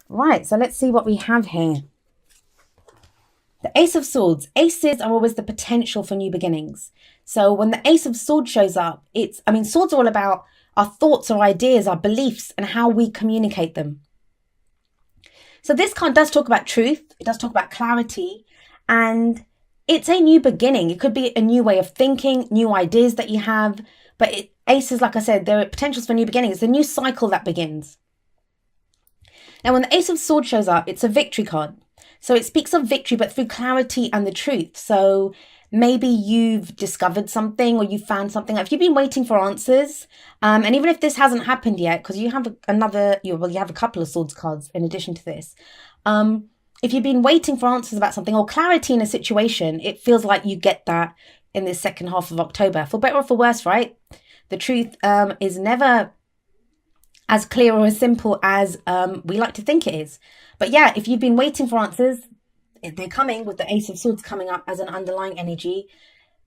Right, so let's see what we have here. The Ace of Swords. Aces are always the potential for new beginnings. So when the Ace of Swords shows up, swords are all about our thoughts, our ideas, our beliefs, and how we communicate them. So this card does talk about truth. It does talk about clarity, and it's a new beginning. It could be a new way of thinking, new ideas that you have. But aces, like I said, there are potentials for new beginnings. It's a new cycle that begins. Now, when the Ace of Swords shows up, it's a victory card. So it speaks of victory, but through clarity and the truth. So maybe you've discovered something or you found something. If you've been waiting for answers, and even if this hasn't happened yet, because you have you have a couple of swords cards in addition to this. If you've been waiting for answers about something or clarity in a situation, it feels like you get that in this second half of October. For better or for worse, right? The truth is never as clear or as simple as we like to think it is. But yeah, if you've been waiting for answers, they're coming with the Ace of Swords coming up as an underlying energy.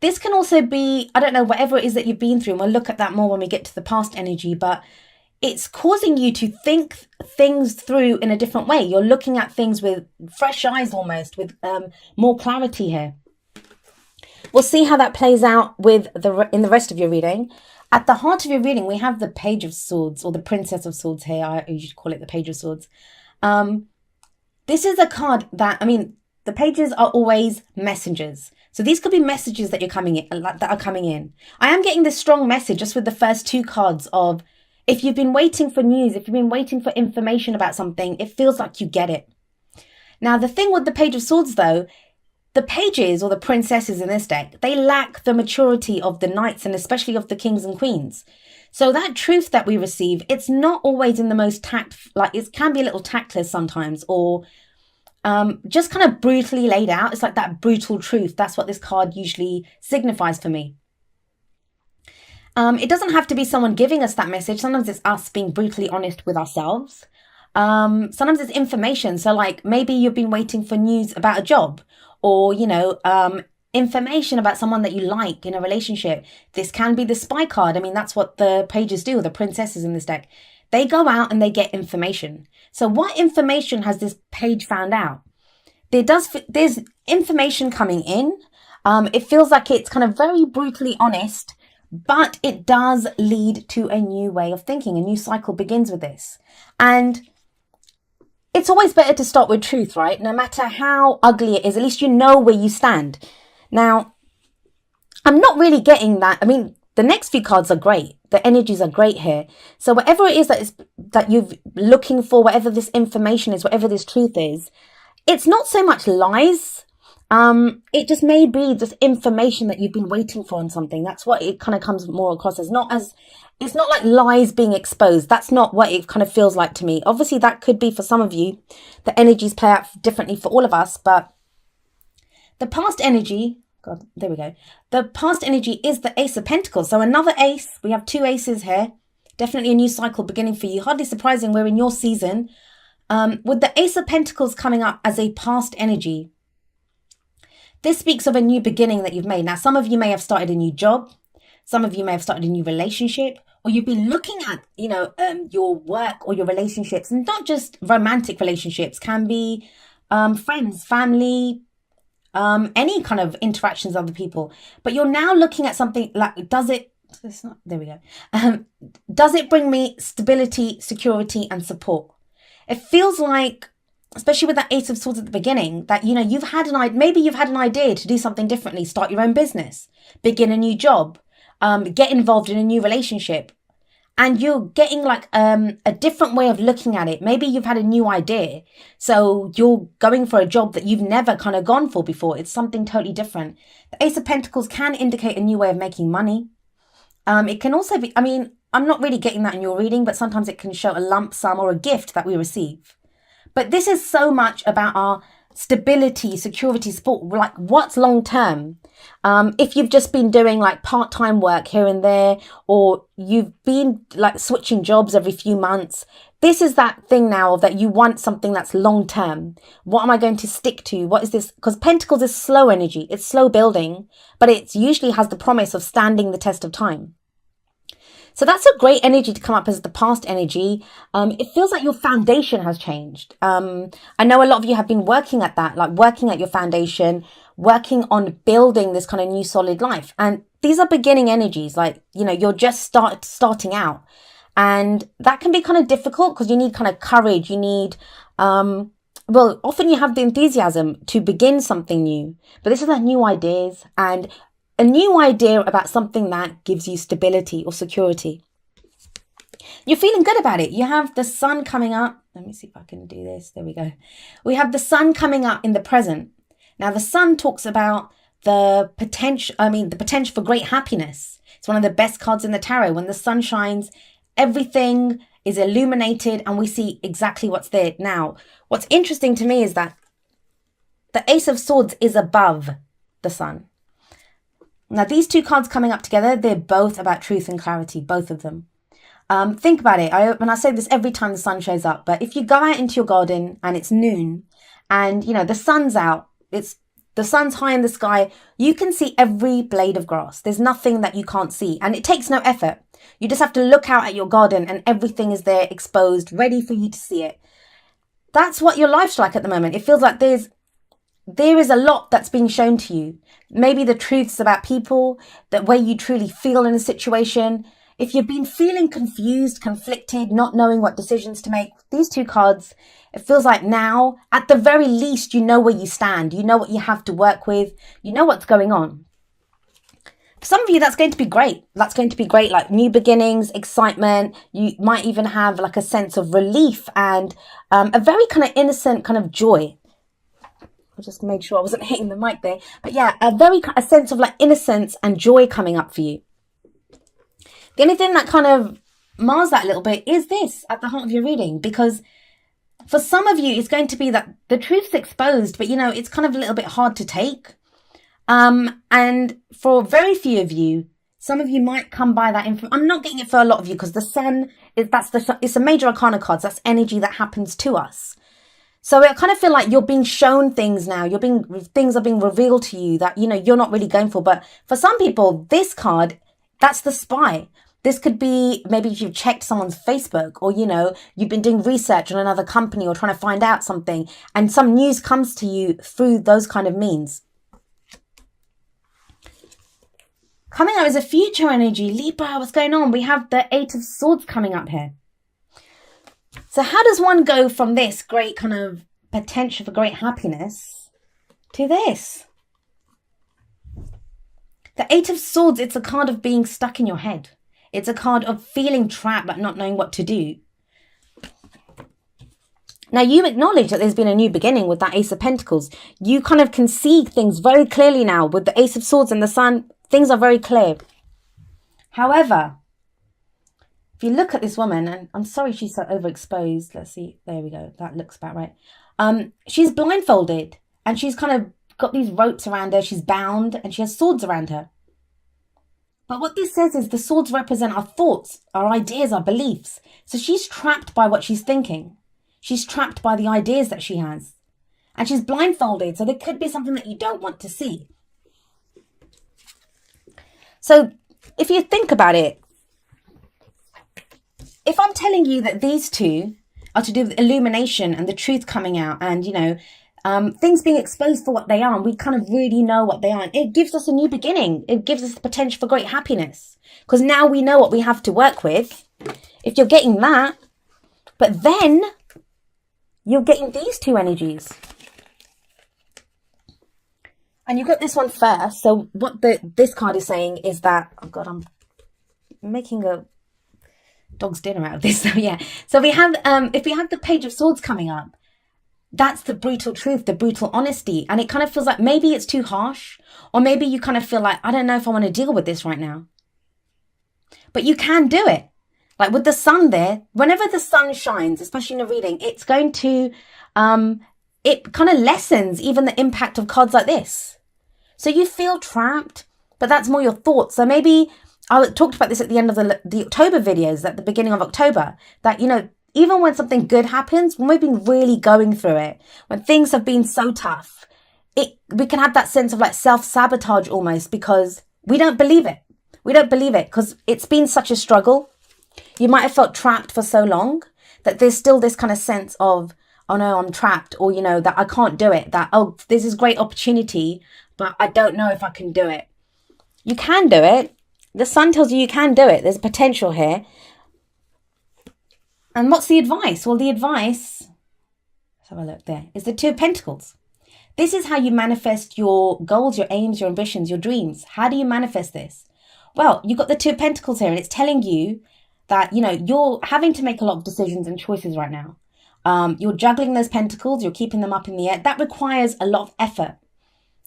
This can also be, I don't know, whatever it is that you've been through. And we'll look at that more when we get to the past energy. But it's causing you to think things through in a different way. You're looking at things with fresh eyes almost, with more clarity here. We'll see how that plays out in the rest of your reading. At the heart of your reading, we have the Page of Swords, or the Princess of Swords here. I usually call it the Page of Swords. This is a card that, the pages are always messengers. So these could be messages that are coming in. I am getting this strong message just with the first two cards of, if you've been waiting for news, if you've been waiting for information about something, it feels like you get it. Now, the thing with the Page of Swords, though, the pages or the princesses in this deck, they lack the maturity of the knights and especially of the kings and queens. So that truth that we receive, it's not always in the most it can be a little tactless sometimes, or just kind of brutally laid out. It's like that brutal truth. That's what this card usually signifies for me. It doesn't have to be someone giving us that message. Sometimes it's us being brutally honest with ourselves. Sometimes it's information. So like maybe you've been waiting for news about a job, or, information about someone that you like in a relationship. This can be the spy card. That's what the pages do, the princesses in this deck. They go out and they get information. So what information has this page found out? There's information coming in. It feels like it's kind of very brutally honest, but it does lead to a new way of thinking. A new cycle begins with this. And it's always better to start with truth, right? No matter how ugly it is, at least you know where you stand. Now, I'm not really getting that. The next few cards are great. The energies are great here. So whatever it is that you're looking for, whatever this information is, whatever this truth is, it's not so much lies. It just may be just information that you've been waiting for on something. That's what it kind of comes more across as. It's not like lies being exposed. That's not what it kind of feels like to me. Obviously, that could be for some of you. The energies play out differently for all of us. But the past energy, God, there we go. The past energy is the Ace of Pentacles. So another ace. We have two aces here. Definitely a new cycle beginning for you. Hardly surprising we're in your season. With the Ace of Pentacles coming up as a past energy, this speaks of a new beginning that you've made. Now, some of you may have started a new job. Some of you may have started a new relationship, or you've been looking at, your work or your relationships, and not just romantic relationships, can be friends, family, any kind of interactions with other people. But you're now looking at something like, there we go. Does it bring me stability, security, and support? It feels like, especially with that Ace of Swords at the beginning, that, maybe you've had an idea to do something differently, start your own business, begin a new job, get involved in a new relationship, and you're getting like a different way of looking at it. Maybe you've had a new idea, so you're going for a job that you've never kind of gone for before. It's something totally different. The Ace of Pentacles can indicate a new way of making money. It can also be, I'm not really getting that in your reading, but sometimes it can show a lump sum or a gift that we receive. But this is so much about our stability, security, support, like what's long term. If you've just been doing like part-time work here and there, or you've been like switching jobs every few months, this is that thing now that you want something that's long term. What am I going to stick to? What is this? Because Pentacles is slow energy. It's slow building, but it usually has the promise of standing the test of time. So that's a great energy to come up as the past energy. It feels like your foundation has changed. I know a lot of you have been working at that, like working at your foundation, working on building this kind of new solid life. And these are beginning energies, like, you know, you're just starting out. And that can be kind of difficult because you need kind of courage. You need, well, often you have the enthusiasm to begin something new, but this is like new ideas and a new idea about something that gives you stability or security. You're feeling good about it. You have the sun coming up. Let me see if I can do this. There we go. We have the sun coming up in the present. Now, the sun talks about the potential for great happiness. It's one of the best cards in the tarot. When the sun shines, everything is illuminated and we see exactly what's there. Now, what's interesting to me is that the Ace of Swords is above the sun. Now, these two cards coming up together, they're both about truth and clarity, both of them. Think about it. I say this every time the sun shows up, but if you go out into your garden and it's noon and, you know, the sun's out, the sun's high in the sky, you can see every blade of grass. There's nothing that you can't see, and it takes no effort. You just have to look out at your garden and everything is there exposed, ready for you to see it. That's what your life's like at the moment. It feels like there is a lot that's being shown to you. Maybe the truths about people, the way you truly feel in a situation. If you've been feeling confused, conflicted, not knowing what decisions to make, these two cards, it feels like now, at the very least, you know where you stand. You know what you have to work with. You know what's going on. For some of you, that's going to be great. That's going to be great, like new beginnings, excitement. You might even have like a sense of relief and a very kind of innocent kind of joy. I just made sure I wasn't hitting the mic there. But yeah, a sense of like innocence and joy coming up for you. The only thing that kind of mars that a little bit is this at the heart of your reading, because for some of you, it's going to be that the truth's exposed, but you know, it's kind of a little bit hard to take. And for very few of you, some of you might come by that info. I'm not getting it for a lot of you because the sun, it's a major arcana card. So that's energy that happens to us. So I kind of feel like you're being shown things now. Things are being revealed to you that, you know, you're not really going for. But for some people, this card, that's the spy. This could be maybe if you've checked someone's Facebook or, you know, you've been doing research on another company or trying to find out something and some news comes to you through those kind of means. Coming up is a future energy. Libra, what's going on? We have the Eight of Swords coming up here. So how does one go from this great kind of potential for great happiness to this? The Eight of Swords, it's a card of being stuck in your head. It's a card of feeling trapped, but not knowing what to do. Now, you acknowledge that there's been a new beginning with that Ace of Pentacles. You kind of can see things very clearly now with the Ace of Swords and the Sun. Things are very clear. However, if you look at this woman, and I'm sorry she's so overexposed. Let's see. There we go. That looks about right. She's blindfolded and she's kind of got these ropes around her. She's bound and she has swords around her. But what this says is the swords represent our thoughts, our ideas, our beliefs. So she's trapped by what she's thinking. She's trapped by the ideas that she has. And she's blindfolded. So there could be something that you don't want to see. So if you think about it, if I'm telling you that these two are to do with illumination and the truth coming out and, you know, things being exposed for what they are, and we kind of really know what they are, and it gives us a new beginning. It gives us the potential for great happiness because now we know what we have to work with. If you're getting that, but then you're getting these two energies. And you got this one first. So what this card is saying is that, oh God, I'm making a dog's dinner out of this. So yeah. So we have, if we have the Page of Swords coming up, that's the brutal truth, the brutal honesty. And it kind of feels like maybe it's too harsh, or maybe you kind of feel like, I don't know if I want to deal with this right now. But you can do it. Like with the sun there, whenever the sun shines, especially in a reading, it's going to, it kind of lessens even the impact of cards like this. So you feel trapped, but that's more your thoughts. So maybe I talked about this at the end of the October videos, at the beginning of October, that, you know, even when something good happens, when we've been really going through it, when things have been so tough, we can have that sense of like self-sabotage almost because we don't believe it. We don't believe it because it's been such a struggle. You might have felt trapped for so long that there's still this kind of sense of, oh no, I'm trapped, or, you know, that I can't do it, that, oh, this is great opportunity, but I don't know if I can do it. You can do it. The sun tells you can do it. There's potential here. And what's the advice? Well, the advice, let's have a look there, is the Two of Pentacles. This is how you manifest your goals, your aims, your ambitions, your dreams. How do you manifest this? Well, you've got the Two of Pentacles here, and it's telling you that, you know, you're having to make a lot of decisions and choices right now. You're juggling those pentacles, you're keeping them up in the air. That requires a lot of effort,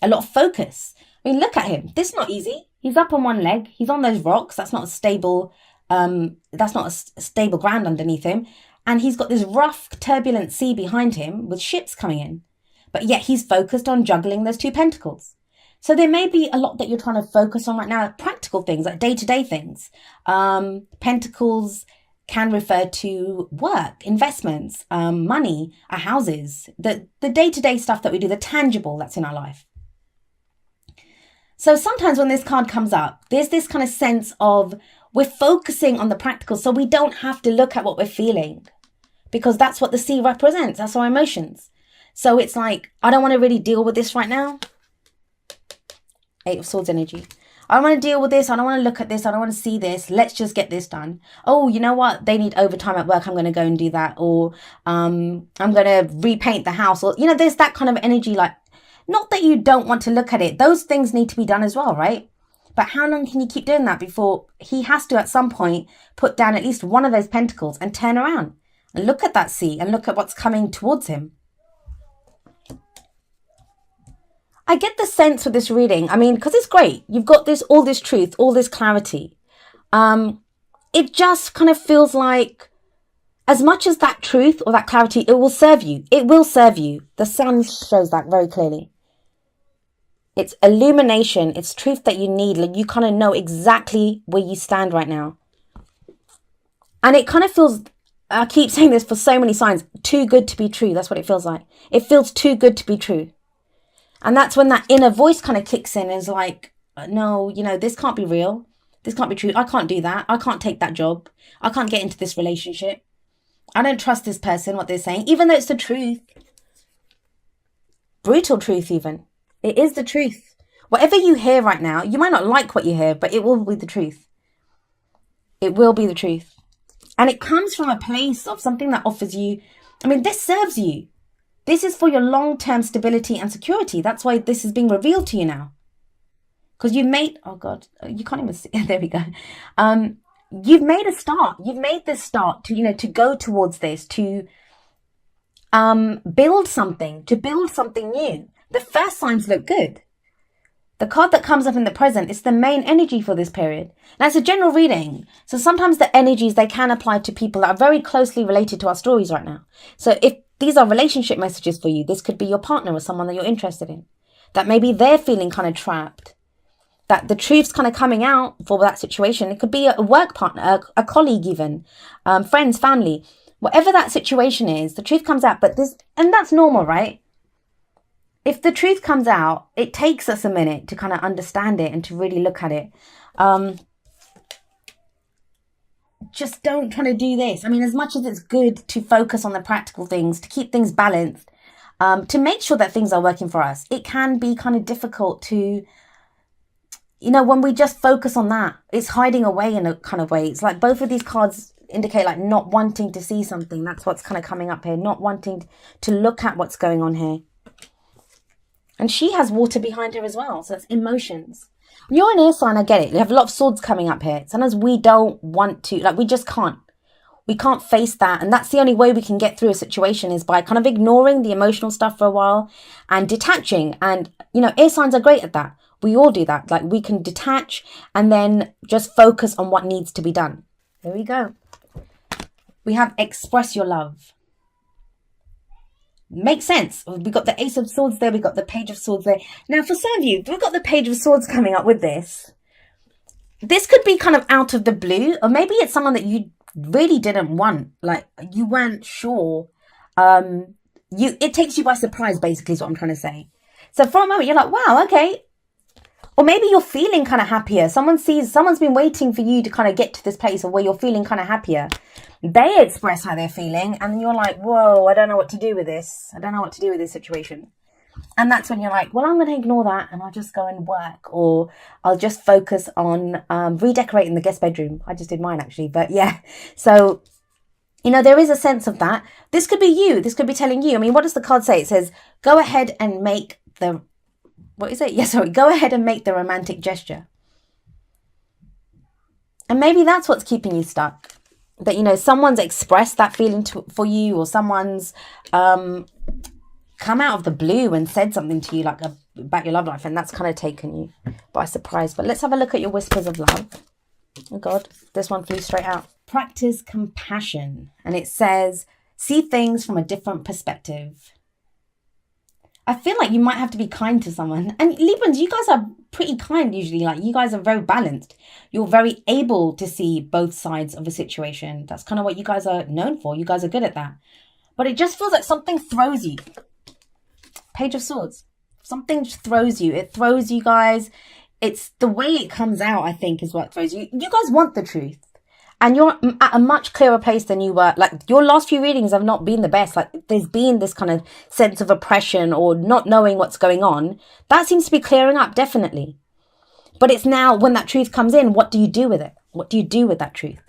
a lot of focus. I mean, look at him. This is not easy. He's up on one leg. He's on those rocks. That's not a stable ground underneath him. And he's got this rough, turbulent sea behind him with ships coming in. But yet he's focused on juggling those two pentacles. So there may be a lot that you're trying to focus on right now, practical things, like day-to-day things. Pentacles can refer to work, investments, money, our houses, the day-to-day stuff that we do, the tangible that's in our life. So sometimes when this card comes up, there's this kind of sense of we're focusing on the practical, so we don't have to look at what we're feeling, because that's what the sea represents. That's our emotions. So it's like, I don't want to really deal with this right now. Eight of Swords energy. I don't want to deal with this. I don't want to look at this. I don't want to see this. Let's just get this done. Oh, you know what? They need overtime at work. I'm going to go and do that. Or I'm going to repaint the house. Or, you know, there's that kind of energy. Like, not that you don't want to look at it. Those things need to be done as well, right? But how long can you keep doing that before he has to, at some point, put down at least one of those pentacles and turn around and look at that sea and look at what's coming towards him? I get the sense with this reading, I mean, because it's great. You've got all this truth, all this clarity. It just kind of feels like, as much as that truth or that clarity, it will serve you. It will serve you. The sun shows that very clearly. It's illumination. It's truth that you need. Like, you kind of know exactly where you stand right now. And it kind of feels, I keep saying this for so many signs, too good to be true. That's what it feels like. It feels too good to be true. And that's when that inner voice kind of kicks in and is like, no, you know, this can't be real. This can't be true. I can't do that. I can't take that job. I can't get into this relationship. I don't trust this person, what they're saying, even though it's the truth. Brutal truth even. It is the truth. Whatever you hear right now, you might not like what you hear, but it will be the truth. It will be the truth. And it comes from a place of something that offers you, I mean, this serves you. This is for your long-term stability and security. That's why this is being revealed to you now. Because you've made, oh God, you can't even see, there we go. You've made a start. You've made this start to, you know, to go towards this, to build something new. The first signs look good. The card that comes up in the present is the main energy for this period. Now, it's a general reading. So sometimes the energies, they can apply to people that are very closely related to our stories right now. So if these are relationship messages for you, this could be your partner or someone that you're interested in, that maybe they're feeling kind of trapped, that the truth's kind of coming out for that situation. It could be a work partner, a colleague even, friends, family, whatever that situation is, the truth comes out. But this, and that's normal, right? If the truth comes out, it takes us a minute to kind of understand it and to really look at it. Just don't try to do this. I mean, as much as it's good to focus on the practical things, to keep things balanced, to make sure that things are working for us, it can be kind of difficult to, you know, when we just focus on that, it's hiding away in a kind of way. It's like both of these cards indicate like not wanting to see something. That's what's kind of coming up here, not wanting to look at what's going on here. And she has water behind her as well. So it's emotions. When you're an air sign, I get it. You have a lot of swords coming up here. Sometimes we don't want to, like, we just can't. We can't face that. And that's the only way we can get through a situation, is by kind of ignoring the emotional stuff for a while and detaching. And, you know, air signs are great at that. We all do that. Like, we can detach and then just focus on what needs to be done. There we go. We have express your love. Makes sense. We got the Ace of Swords there. We got the Page of Swords there. Now, for some of you, we've got the Page of Swords coming up with this. This could be kind of out of the blue, or maybe it's someone that you really didn't want. Like, you weren't sure. It takes you by surprise, basically, is what I'm trying to say. So for a moment, you're like, wow, okay. Or maybe you're feeling kind of happier. Someone's been waiting for you to kind of get to this place of where you're feeling kind of happier. They express how they're feeling, and you're like, whoa, I don't know what to do with this. I don't know what to do with this situation. And that's when you're like, well, I'm going to ignore that and I'll just go and work, or I'll just focus on redecorating the guest bedroom. I just did mine actually, but yeah. So, there is a sense of that. This could be you. This could be telling you. I mean, what does the card say? It says, go ahead and make the, what is it? Yeah, sorry. Go ahead and make the romantic gesture. And maybe that's what's keeping you stuck. That, someone's expressed that feeling for you, or someone's come out of the blue and said something to you about your love life, and that's kind of taken you by surprise. But let's have a look at your whispers of love. Oh God, this one flew straight out. Practice compassion. And it says, see things from a different perspective. I feel like you might have to be kind to someone. And Librans, you guys are pretty kind usually. Like, you guys are very balanced. You're very able to see both sides of a situation. That's kind of what you guys are known for. You guys are good at that. But it just feels like something throws you. Page of Swords. Something throws you. It throws you guys. It's the way it comes out, I think, is what throws you. You guys want the truth. And you're at a much clearer place than you were. Like, your last few readings have not been the best. Like, there's been this kind of sense of oppression or not knowing what's going on. That seems to be clearing up, definitely. But it's now, when that truth comes in, what do you do with it? What do you do with that truth?